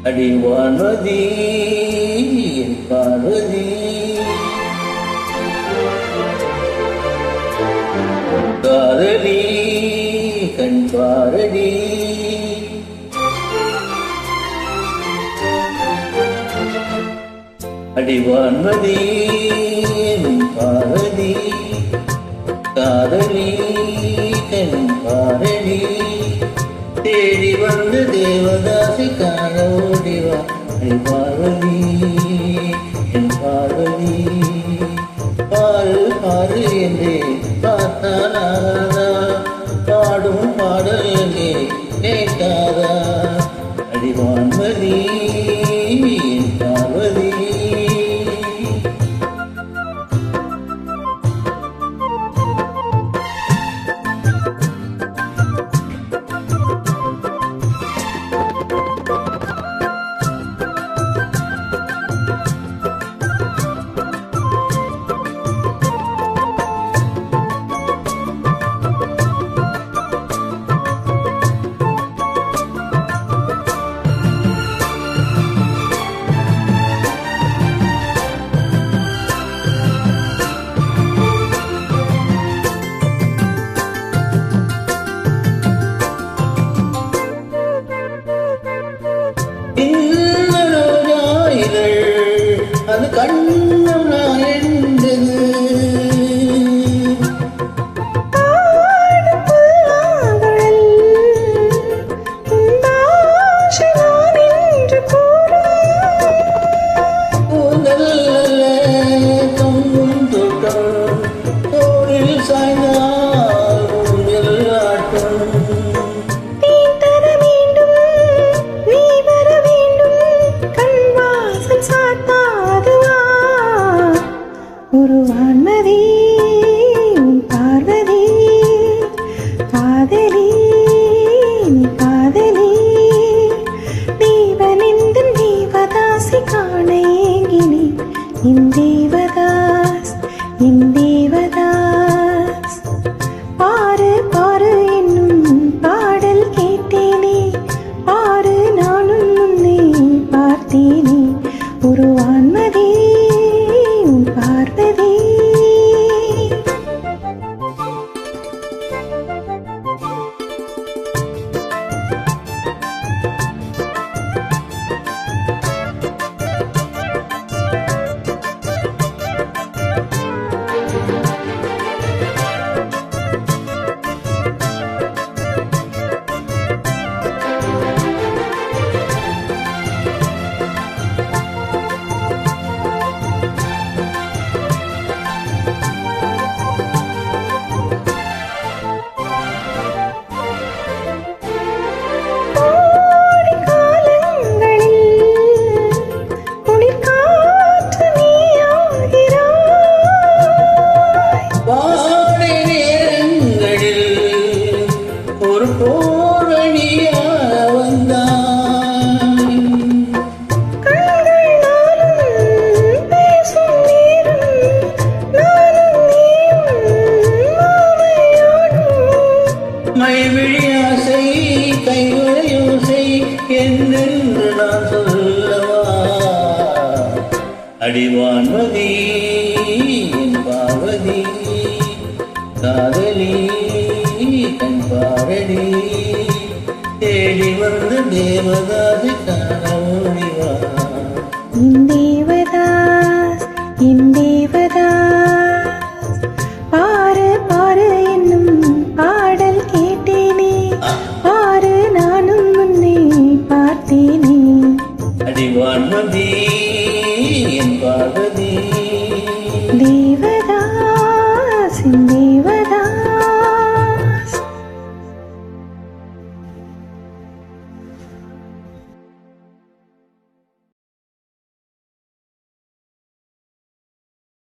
அடிவான்மதி என் பார்வதி காதலி கண் பாரடி அடிவான்மதி என் பார்வதி காதலி கண் பாரடி தேடி வந்த தேவதாசி காண ஓடிவா பார்வதி என் பார்வதி பாரு பாரு என்றே பார்த்தாலாதா பாடும் பாடல் என்றே கேட்காதா அடிவான்மதி என் பார்வதி அது கண்ணம் நான் என்றது தொங்கும் தோட்டம் தோளில் சாய்ந்தால் ஊஞ்சல் ஆட்டம் ஒரு வான்மதி உன் பார்வதி காதலி நீ காதலி தேவனிந்தன் தேவதாசி காண ஏங்கினி என் தேவதாஸ் என் தேவதாஸ் பாரு பாரு என்னும் பாடல் கேட்டேனே பாரு நானும் முன்னே பார்த்தேனே ஒரு வான்மதி பார்வதி மைவிழியாசை கைவளையோசை என்னென்று நான் சொல்லவா அடிவான்மதி என் பார்வதி காதலி கண் பாரடி தேடி வந்து தேவதாசி காண ஓடிவா தேவதாஸ்